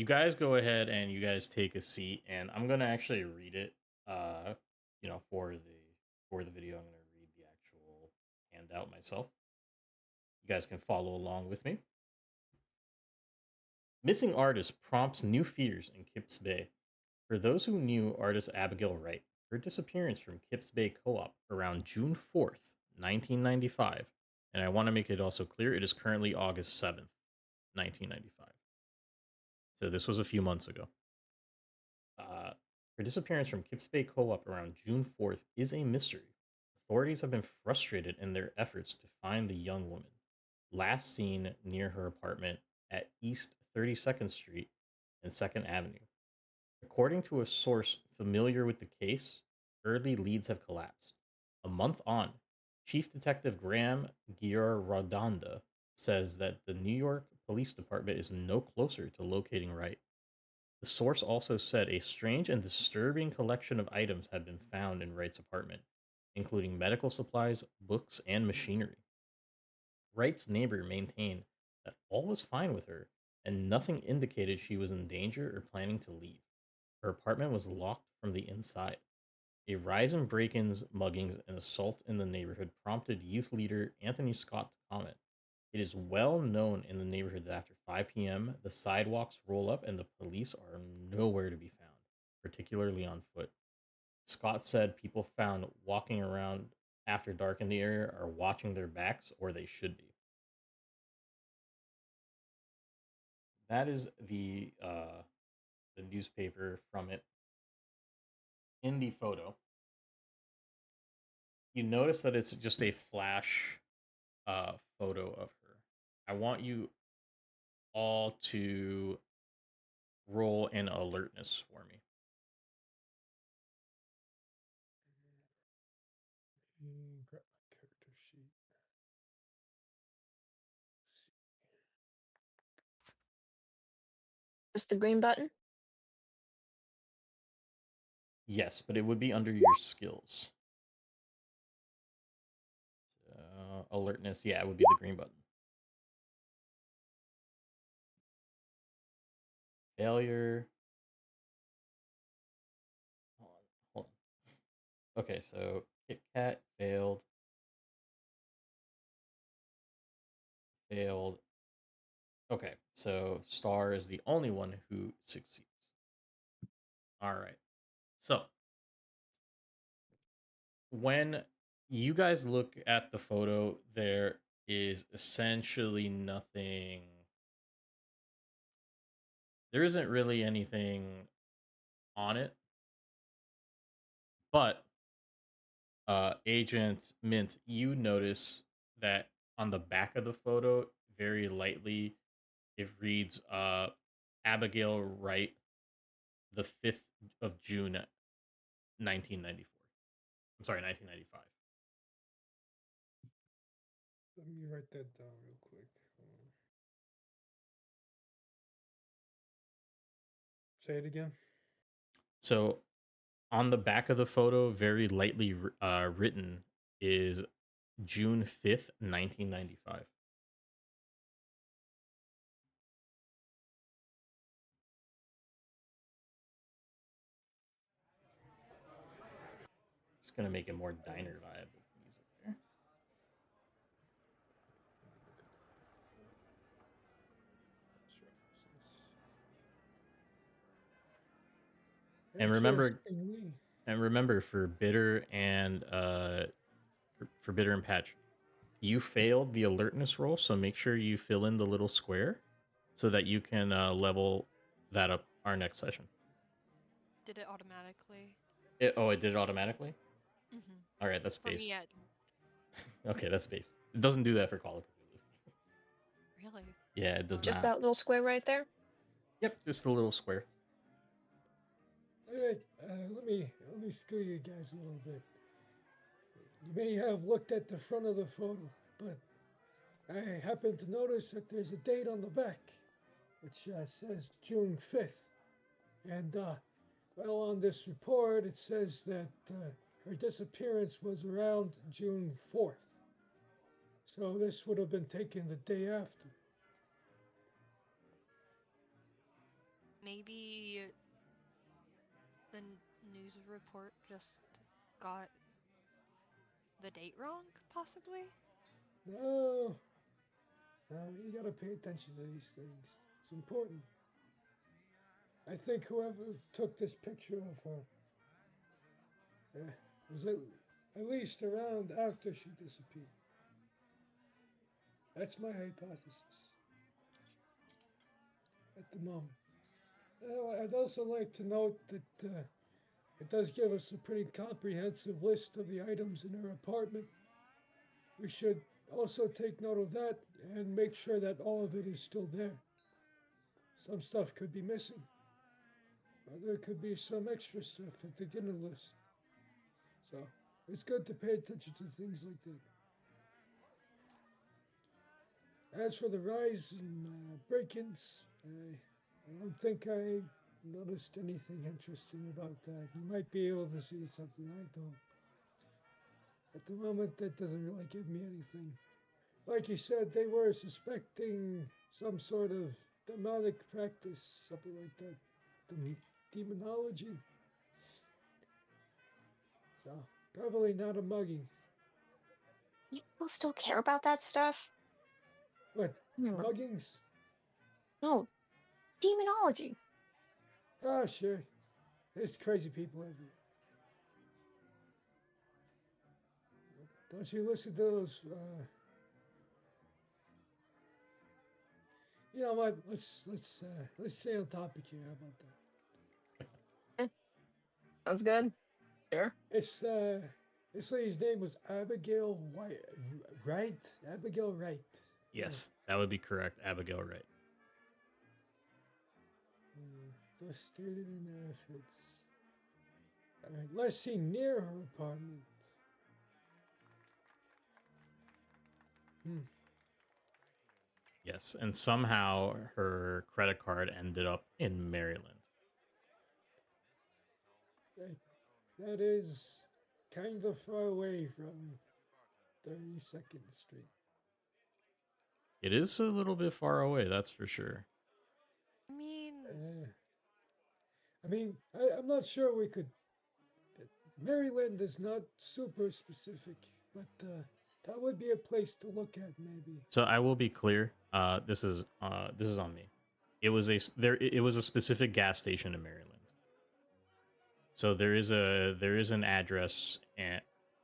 You guys go ahead and you guys take a seat, and I'm gonna actually read it. Uh, for the video, I'm gonna read the actual handout myself. You guys can follow along with me. Missing artist prompts new fears in Kips Bay. For those who knew artist Abigail Wright, her disappearance from Kips Bay Co-op around June 4th, 1995, and I want to make it also clear it is currently August 7th, 1995. So this was a few months ago. Uh, Her disappearance from Kips Bay Co-op around June 4th is a mystery. Authorities have been frustrated in their efforts to find the young woman, last seen near her apartment at East 32nd Street and 2nd Avenue. According to a source familiar with the case, early leads have collapsed. A month on, Chief Detective Graham Giordanda says that the New York Police Department is no closer to locating Wright. The source also said a strange and disturbing collection of items had been found in Wright's apartment, including medical supplies, books, and machinery. Wright's neighbor maintained that all was fine with her, and nothing indicated she was in danger or planning to leave. Her apartment was locked from the inside. A rise in break ins, muggings, and assault in the neighborhood prompted youth leader Anthony Scott to comment. It is well known in the neighborhood that after 5 p.m., the sidewalks roll up and the police are nowhere to be found, particularly on foot. Scott said people found walking around after dark in the area are watching their backs, or they should be. That is the newspaper from it. In the photo, you notice that it's just a flash photo of her. I want you all to roll an alertness for me. Grab my character sheet. Just the green button? Yes, but it would be under your skills. Alertness, yeah, it would be the green button. Failure. Hold on. Okay, so Kit Kat failed, failed. Okay, so Star is the only one who succeeds. All right. So when you guys look at the photo, there is essentially nothing. There isn't really anything on it, but Agent Mint, you notice that on the back of the photo, very lightly, it reads Abigail Wright, the 5th of June, 1994. I'm sorry, 1995. Let me write that down real quick. Say it again. So on the back of the photo, very lightly written, is June 5th, 1995. Just gonna make it more diner vibe with music there. And remember, Interestingly, for Bitter and for Bitter and Patch, you failed the alertness roll, so make sure you fill in the little square so that you can level that up our next session. Did it automatically? It did it automatically. Mm-hmm. All right, that's For me, based. at Okay, that's based. It doesn't do that for Call of Cthulhu. really. Yeah, it does Just not. that little square right there? Yep, just a little square. all right. Let me school you guys a little bit. You may have looked at the front of the photo, but I happen to notice that there's a date on the back, which says June 5th. And well, on this report, it says that her disappearance was around June 4th. So this would have been taken the day after. Maybe the news report just got the date wrong, possibly? No, no, you gotta pay attention to these things. It's important. I think whoever took this picture of her was at least around after she disappeared. That's my hypothesis at the moment. I'd also like to note that it does give us a pretty comprehensive list of the items in her apartment. We should also take note of that and make sure that all of it is still there. Some stuff could be missing, or there could be some extra stuff that they didn't list. So it's good to pay attention to things like that. As for the rise in break-ins, I don't think I noticed anything interesting about that. You might be able to see something I don't. At the moment, that doesn't really give me anything. Like you said, they were suspecting some sort of demonic practice, something like that. Demonology. So, probably not a mugging. People still care about that stuff? But Hmm. muggings? No, demonology. Ah, sure. There's crazy people everywhere. Don't you listen to those? You know what? Let's stay on topic here. How about that? Eh, sounds good. Sure. It's this lady's name was Abigail White, Wright. Abigail Wright. Yeah. Yes, that would be correct. Abigail Wright. Stated in assets. Last seen near her apartment. Hmm. Yes, and somehow her credit card ended up in Maryland. That, that is kind of far away from 32nd Street. It is a little bit far away, that's for sure. I mean, I'm not sure we could. Maryland is not super specific, but that would be a place to look at, maybe. So I will be clear. This is on me. It was a specific gas station in Maryland. So there is an address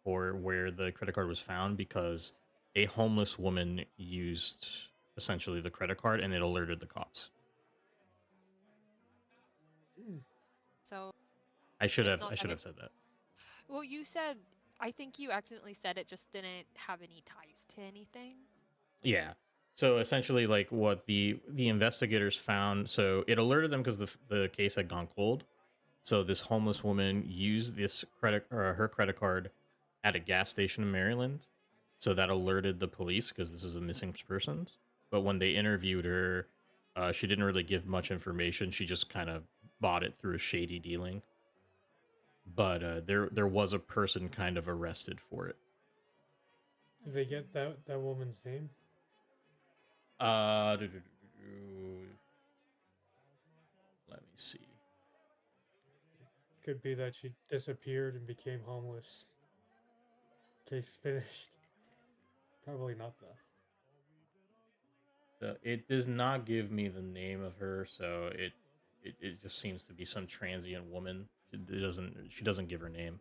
for where the credit card was found because a homeless woman used essentially the credit card and it alerted the cops. Hmm. so I it's not should that have it. said that. Well, you said. I think you accidentally said it just didn't have any ties to anything. Yeah. So essentially, like what the investigators found, so it alerted them because the case had gone cold. So this homeless woman used this her credit card at a gas station in Maryland. So that alerted the police because this is a missing persons. But when they interviewed her, she didn't really give much information. She just kind of bought it through a shady dealing. But there was a person kind of arrested for it. I Did they see. get that woman's name? Uh, do- do- do- do. Let me see. Could be that she disappeared and became homeless. Case finished. Probably not though. So it does not give me the name of her, so it just seems to be some transient woman. She doesn't give her name.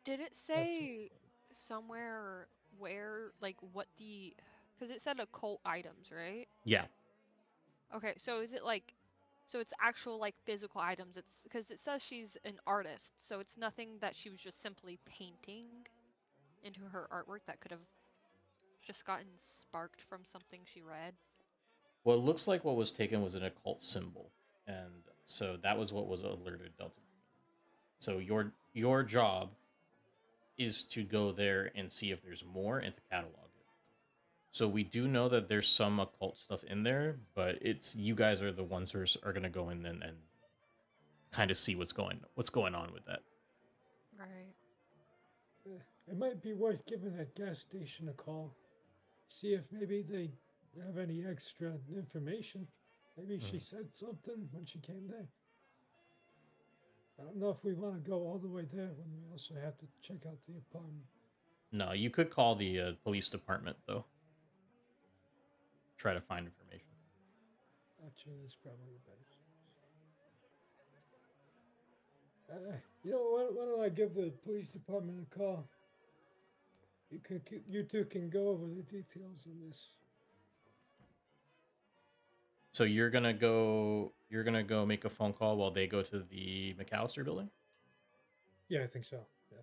Did it That's say somewhere where, like, what the? Because it said occult items, right? Yeah. Okay, so is it like, so it's actual like physical items? It's because it says she's an artist, so it's nothing that she was just simply painting into her artwork that could have just gotten sparked from something she read. Well, it looks like what was taken was an occult symbol, and so that was what was alerted Delta Green. So your job is to go there and see if there's more and to catalog it. So we do know that there's some occult stuff in there, but it's you guys are the ones who are going to go in and kind of see what's going on with that. Right. It might be worth giving that gas station a call. See if maybe they have any extra information. Maybe she Mhm. said something when she came there. I don't know if we want to go all the way there when we also have to check out the apartment. No, you could call the police department though. Try to find information. Actually, that's probably better. You know, why don't I give the police department a call? You two can go over the details on this. So you're gonna go. You're gonna go make a phone call while they go to the McAllister building. Yeah, I think so. Yeah.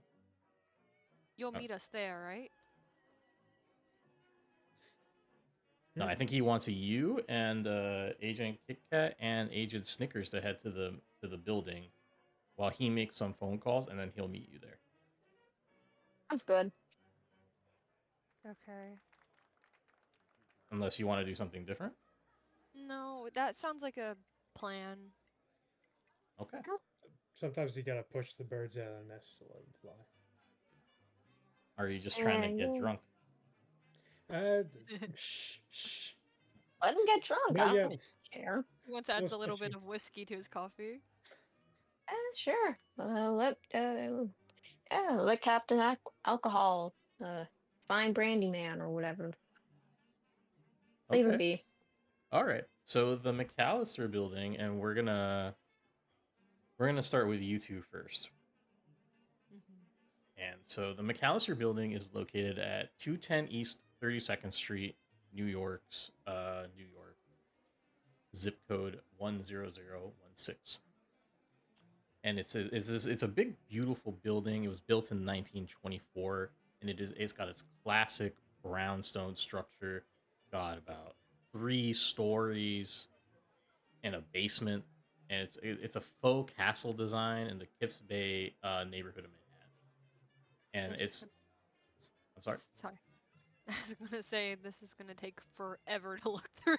You'll Oh. meet us there, right? No, I think he wants you and Agent Kit Kat and Agent Snickers to head to the building while he makes some phone calls, and then he'll meet you there. Sounds good. Okay. Unless you want to do something different. No, that sounds like a plan. Okay. Sometimes you gotta push the birds out of the nest to let them fly. Or are you just trying to get Yeah. drunk? Shh. Let him get drunk. Not I yet. don't care. He wants No adds a little bit touchy. of whiskey to his coffee. Sure. Let Captain Alcohol, fine brandy man or whatever. Leave him Okay. be. All right. So the McAllister building, and we're gonna start with you two first. Mm-hmm. And so the McAllister building is located at 210 East 32nd Street, New York, zip code 10016. And it's a big, beautiful building. It was built in 1924, and it's got this classic brownstone structure. Got about 3 stories and a basement, and it's a faux castle design in the Kips Bay neighborhood of Manhattan. And This is I'm sorry. sorry. I was gonna say this is gonna take forever to look through.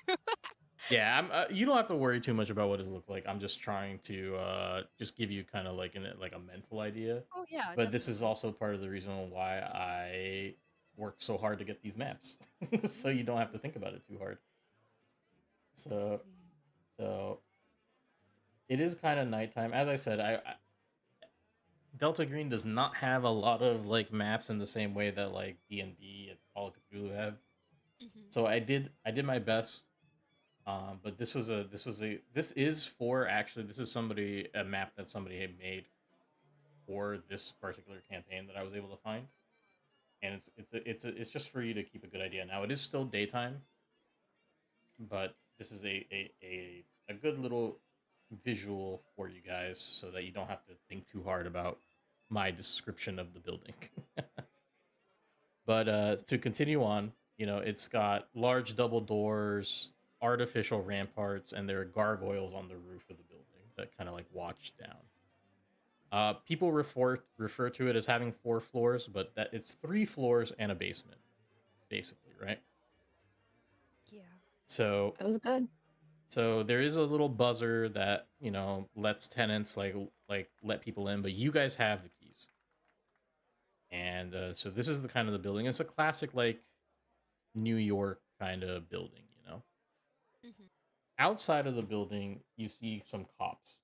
Yeah, you don't have to worry too much about what it look like. I'm just trying to just give you kind of like a mental idea. Oh yeah, But this is definitely. also part of the reason why I work so hard to get these maps, so you don't have to think about it too hard. So so it is kind of nighttime. As I said, Delta Green does not have a lot of like maps in the same way that like D&D and Call of Cthulhu have. Mm-hmm. So I did my best. But this is for actually this is a map that somebody had made for this particular campaign that I was able to find, and it's just for you to keep a good idea. Now it is still daytime, but this is a good little visual for you guys so that you don't have to think too hard about my description of the building. But to continue on, it's got large double doors, artificial ramparts, and there are gargoyles on the roof of the building that kind of like watch down. People refer to it as having 4 floors, but that it's 3 floors and a basement, basically, right? Yeah. So That was good. so there is a little buzzer that lets tenants like let people in, but you guys have the keys. And so this is the kind of the building. It's a classic like New York kind of building. Mm-hmm. Outside of the building, you see some cops.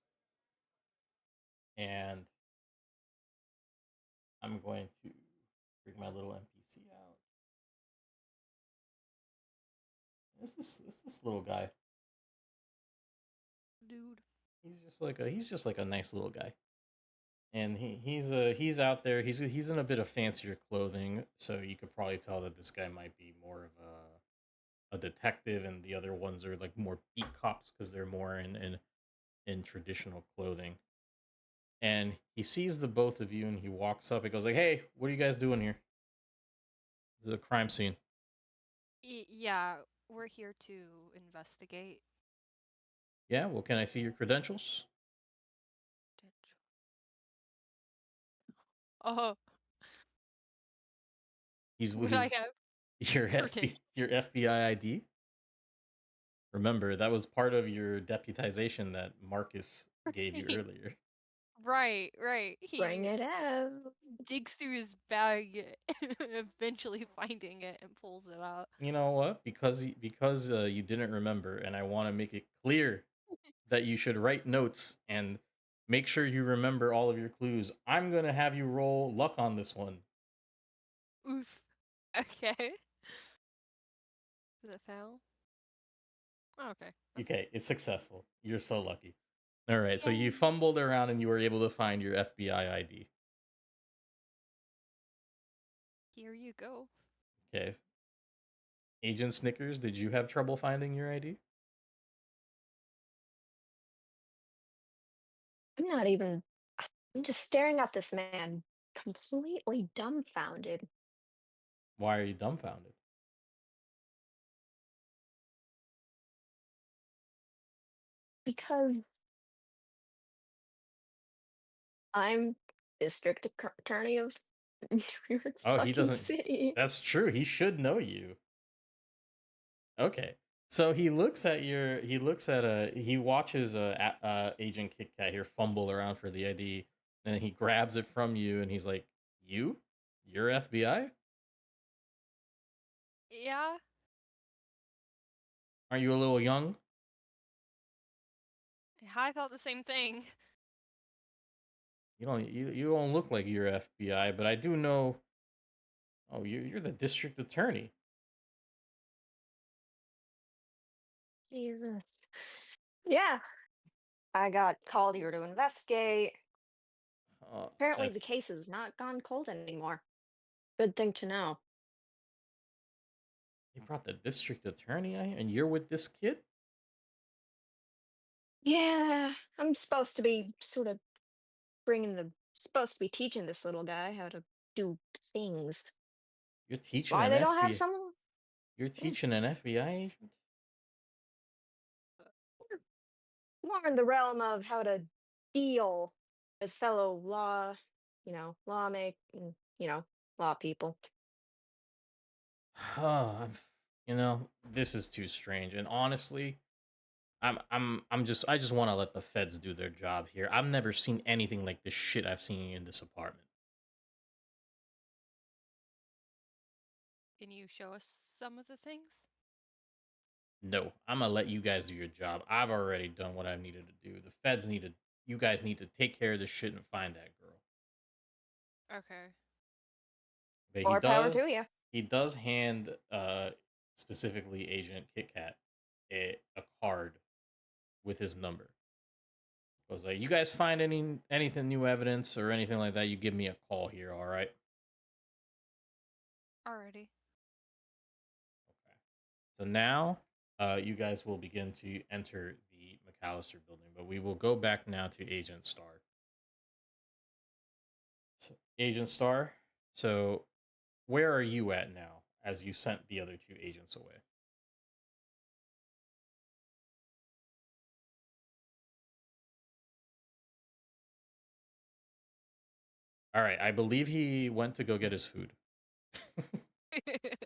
And I'm going to bring my little NPC out. It's this little guy. Dude. He's just like a nice little guy. And he's out there. He's in a bit of fancier clothing, so you could probably tell that this guy might be more of a detective, and the other ones are like more beat cops because they're more in traditional clothing. And he sees the both of you, and he walks up. He goes like, "Hey, what are you guys doing here? This is a crime scene." Yeah, we're here to investigate. Yeah. Well, can I see your credentials? Oh, He's would I he's have your credentials? your FBI ID. Remember that was part of your deputization that Marcus gave you earlier. Right, right. Bring He it out. digs through his bag, eventually finding it and pulls it out. You know what? Because you didn't remember, and I want to make it clear that you should write notes and make sure you remember all of your clues. I'm gonna have you roll luck on this one. Oof. Okay. Does it fail? Oh, okay. That's Okay, it's successful. You're so lucky. All right, so you Yay. fumbled around and you were able to find your FBI ID. Here you go. Okay, Agent Snickers, did you have trouble finding your ID? I'm not even. I'm just staring at this man, completely dumbfounded. Why are you dumbfounded? Because I'm district attorney of New York Oh, he fucking doesn't. city. That's true. He should know you. Okay. So he looks at your. He looks at He watches Agent Kit Kat here fumble around for the ID, and he grabs it from you, and he's like, "You, you're FBI? Yeah, Aren't you a little young? I thought the same thing. You don't look like you're FBI, but I do know. Oh, you're the district attorney. Jesus. Yeah, I got called here to investigate. Apparently, the That's case is not gone cold anymore. Good thing to know. You brought the district attorney out here, and you're with this kid. Yeah, I'm supposed to be supposed to be teaching this little guy how to do things. You're teaching Why an they don't have FBI. someone? You're Yeah, teaching an FBI agent. more in the realm of how to deal with fellow lawmaking, law people. Oh, this is too strange. And honestly, I just want to let the feds do their job here. I've never seen anything like this shit I've seen in this apartment. Can you show us some of the things? No, I'm gonna let you guys do your job. I've already done what I needed to do. The feds need to. You guys need to take care of this shit and find that girl. Okay. But More power to you. he does hand specifically Agent Kit Kat a card with his number. Goes like, you guys find anything new evidence or anything like that, you give me a call here, all right? Alrighty. Okay. So now you guys will begin to enter the McAllister building, but we will go back now to Agent Star. So, Agent Star, so where are you at now as you sent the other two agents away? All right, I believe he went to go get his food.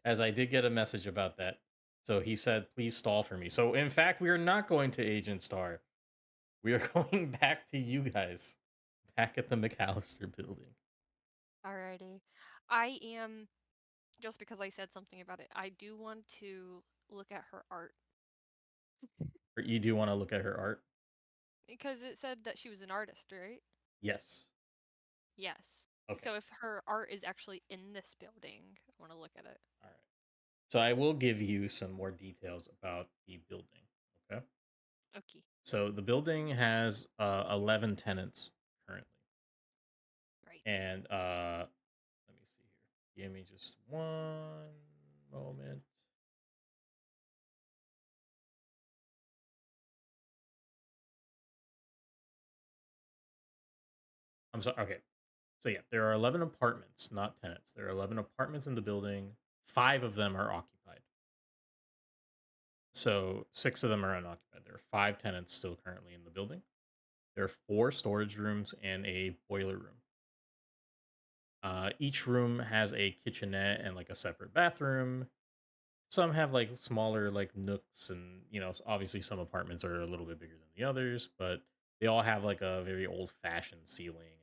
As I did get a message about that. So he said, please stall for me. So, in fact, we are not going to Agent Star. We are going back to you guys, back at the McAllister building. Alrighty. I am, just because I said something about it, I do want to look at her art. Or you do want to look at her art? Because it said that she was an artist, right? Yes. Yes. Okay. So if her art is actually in this building, I want to look at it. All right. So I will give you some more details about the building. Okay. Okay. So the building has 11 tenants currently. Right. And let me see here. Give me just one moment. I'm sorry. Okay. So yeah, there are 11 apartments, not tenants. There are 11 apartments in the building. 5 of them are occupied. So 6 of them are unoccupied. There are 5 tenants still currently in the building. There are 4 storage rooms and a boiler room. Each room has a kitchenette and like a separate bathroom. Some have like smaller like nooks, and obviously some apartments are a little bit bigger than the others, but They all have like a very old-fashioned ceiling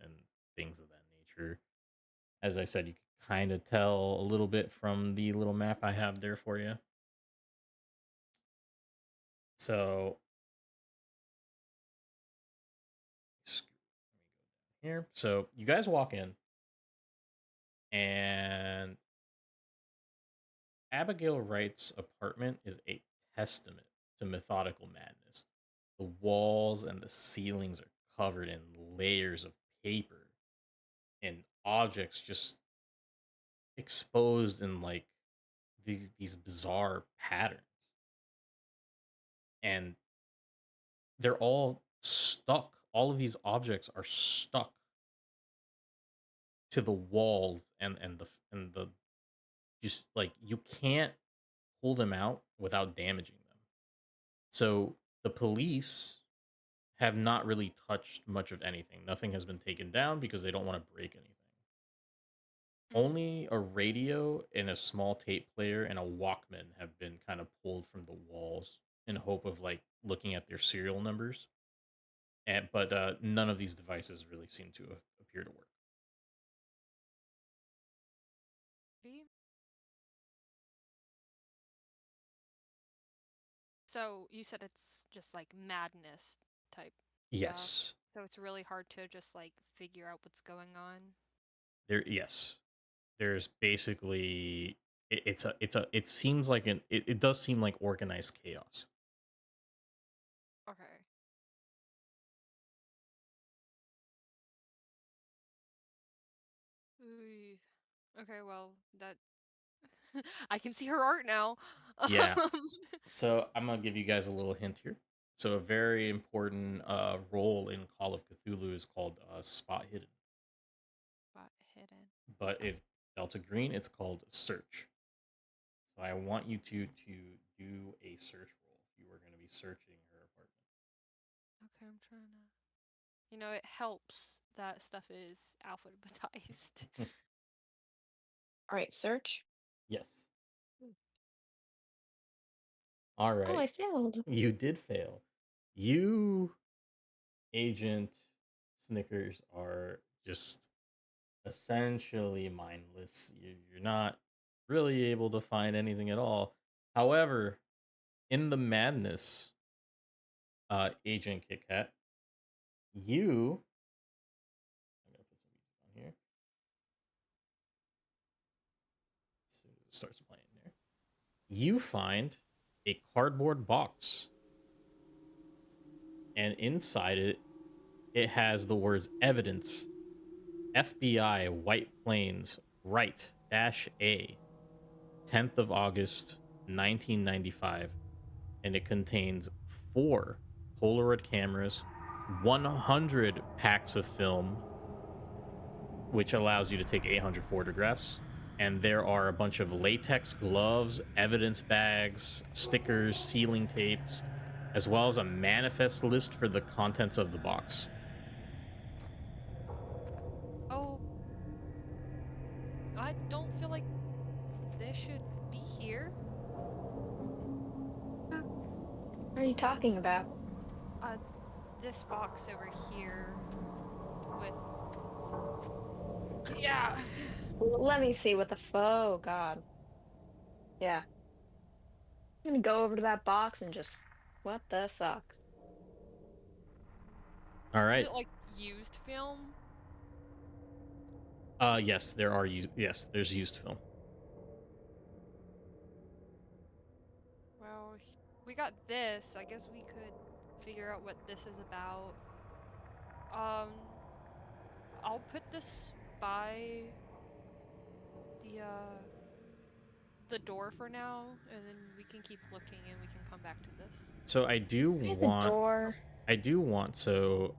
and things of that nature. As I said, you can kind of tell a little bit from the little map I have there for you. So here, so you guys walk in, and Abigail Wright's apartment is a testament to methodical madness. The walls and the ceilings are covered in layers of paper and objects just exposed in like these bizarre patterns. And they're all stuck. All of these objects are stuck to the walls and the just like you can't pull them out without damaging them. So the police have not really touched much of anything. Nothing has been taken down because they don't want to break anything. Mm. Only a radio and a small tape player and a Walkman have been kind of pulled from the walls in hope of like looking at their serial numbers. And but none of these devices really seem to appear to work. Maybe. So you said it's just like madness type stuff. Yes, So it's really hard to just like figure out what's going on. yes. There's basically it seems like it does seem like organized chaos. Okay. Ooh. Okay, well, that I can see her art now. Yeah. So I'm gonna give you guys a little hint here. So a very important role in Call of Cthulhu is called Spot Hidden, Spot hidden. but if Delta Green, it's called Search. So I want you to do a search roll if you were going to be searching her apartment. Okay, I'm trying to. You know, it helps that stuff is alphabetized. All right, search. Yes. All Oh, right. I failed. You did fail. You, Agent Snickers, are just essentially mindless. You're not really able to find anything at all. However, in the madness, Agent Kit Kat, you. I'm gonna put some music on here. So it starts playing there. You find a cardboard box, and inside it, it has the words evidence, FBI, White Plains, right dash A, 10th of August, 1995. And it contains 4 Polaroid cameras, 100 packs of film, which allows you to take 800 photographs. And there are a bunch of latex gloves, evidence bags, stickers, sealing tapes, as well as a manifest list for the contents of the box. Oh, I don't feel like this should be here. What are you talking about? Uh, this box over here with. Yeah. Let me see what the oh God. Yeah. I'm gonna go over to that box and just what the fuck? All Is right. it like used film? Yes, there are yes, there's used film. Well, we got this. I guess we could figure out what this is about. Um, I'll put this by the uh the door for now, and then we can keep looking and we can come back to this. So Why the door? I do want so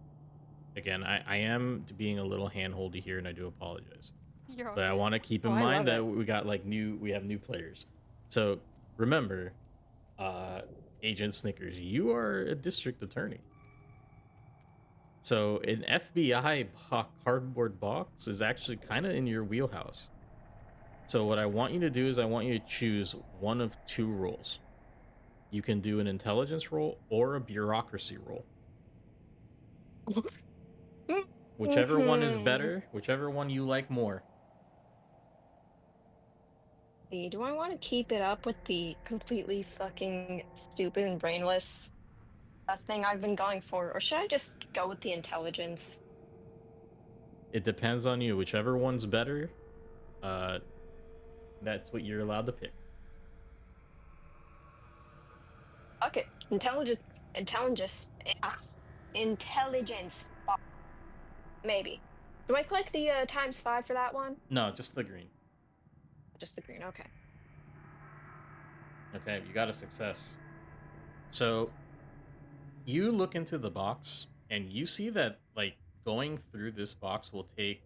again, I am being a little handholdy here and I do apologize. You're all But I good. want to keep Oh, in I mind love that it. we have new players. So remember, uh, Agent Snickers, you are a district attorney. So an FBI cardboard box is actually kind of in your wheelhouse. So what I want you to do is I want you to choose one of 2 roles. You can do an intelligence role or a bureaucracy role. Whichever one is Hmm. better, whichever one you like more. See, do I want to keep it up with the completely fucking stupid and brainless thing I've been going for, or should I just go with the intelligence? It depends on you. Whichever one's better, uh, that's what you're allowed to pick. Okay, intelligence, ah, intelligence. Fuck, maybe. Do I click the ×5 for that one? No, just the green. Just the green. Okay. Okay, you got a success. So you look into the box and you see that like going through this box will take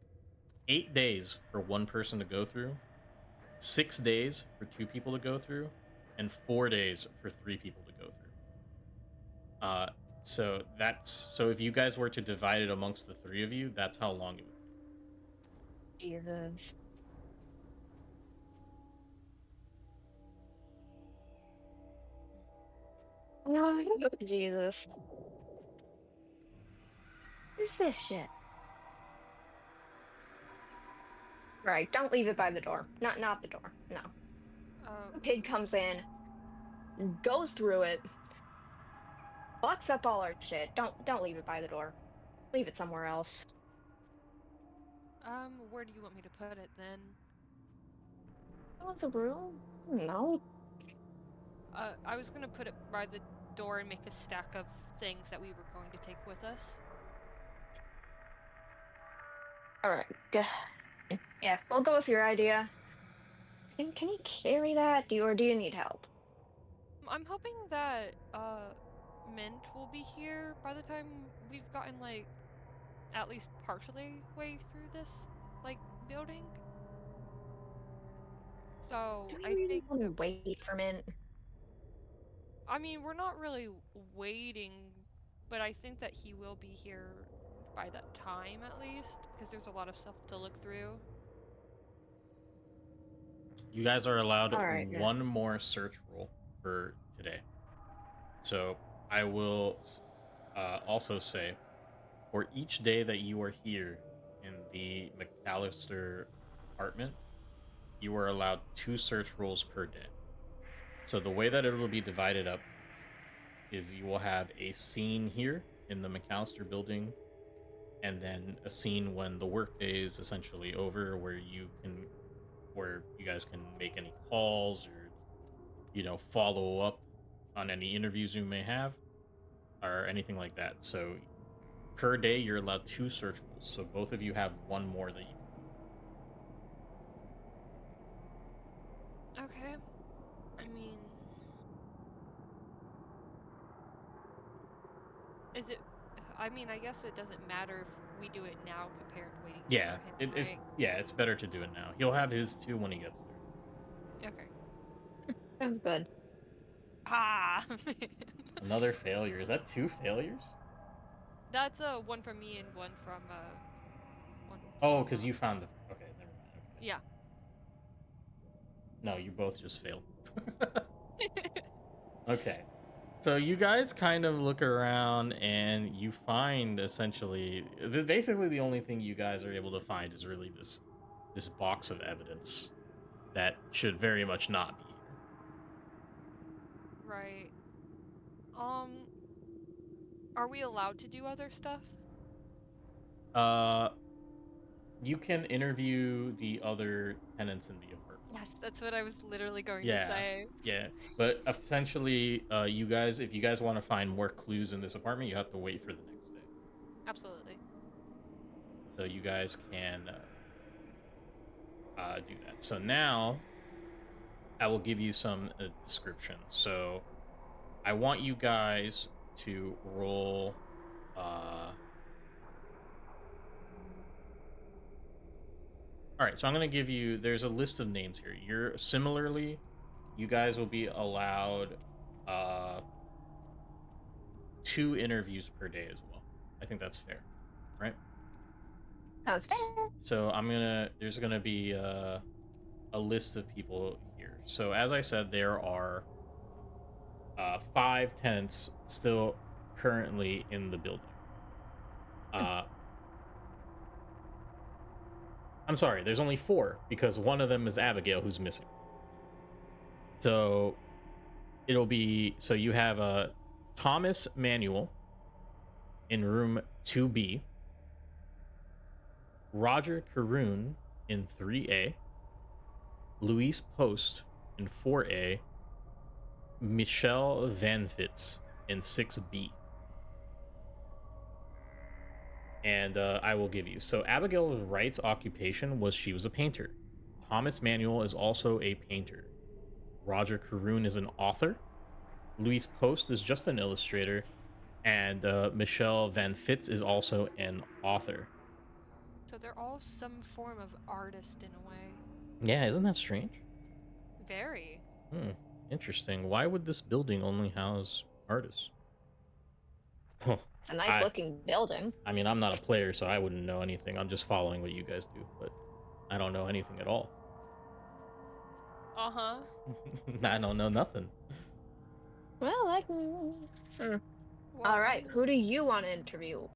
8 days for one person to go through, 6 days for two people to go through, and 4 days for three people to go through. Uh, so if you guys were to divide it amongst the three of you, that's how long it would take. Jesus. Oh, Jesus. What is this shit? Right, don't leave it by the door. Not the door. No. Pig comes in, goes through it, fucks up all our shit. Don't leave it by the door. Leave it somewhere else. Where do you want me to put it then? Oh, the room? No. I was gonna put it by the door and make a stack of things that we were going to take with us. All right. Yeah, we'll go with your idea. Can you carry that? Do you need help? I'm hoping that Mint will be here by the time we've gotten like at least partially way through this like building. So Do we I really think want to wait for a minute? I mean we're not really waiting, but I think that he will be here by that time at least because there's a lot of stuff to look through. You guys are allowed All right. one more search roll for today. So I will also say for each day that you are here in the McAllister apartment, you are allowed 2 search rolls per day. So the way that it will be divided up is you will have a scene here in the McAllister building, and then a scene when the workday is essentially over, where you guys can make any calls or follow up on any interviews you may have or anything like that. So per day, you're allowed 2 search rolls. So both of you have one more that you can. Okay. I mean, is it? I mean, I guess it doesn't matter if we do it now compared to waiting Yeah, for him, it's right? it's better to do it now. He'll have his too when he gets there. Okay. Sounds good. Ah, Another failure. Is that 2 failures? that's a one from me and one from one. Oh, From, because you found the. Okay, never mind. Okay. yeah. No, you both just failed. Okay. So you guys kind of look around and you find essentially basically the only thing you guys are able to find is really this box of evidence that should very much not be here. Right. Um, are we allowed to do other stuff? Uh you can interview the other tenants in the apartment. Yes, that's what I was literally going to Yeah. say. Yeah. But essentially you guys if you guys want to find more clues in this apartment, you have to wait for the next day. Absolutely. So you guys can do that. So now I will give you some description. So I want you guys to roll. All right, so I'm going to give you. There's a list of names here. You're similarly, you guys will be allowed 2 interviews per day as well. I think that's fair, right? Sounds fair. So There's gonna be a list of people here. So as I said, there are 5 tenants still currently in the building. I'm sorry, there's only 4 because one of them is Abigail who's missing. So it'll be, so you have Thomas Manuel in room 2B, Roger Caroon in 3A, Louise Post in 4A, Michelle Van Fitz in 6B. And I will give you. So Abigail Wright's occupation was she was a painter. Thomas Manuel is also a painter. Roger Caroon is an author. Louise Post is just an illustrator. And Michelle Van Fitz is also an author. So they're all some form of artist in a way. Yeah, isn't that strange? Very. Interesting. Why would this building only house artists? It's a nice looking building. I mean, I'm not a player, so I wouldn't know anything. I'm just following what you guys do, but I don't know anything at all. Uh-huh. I don't know nothing. Well, I can... All right, who do you want to interview?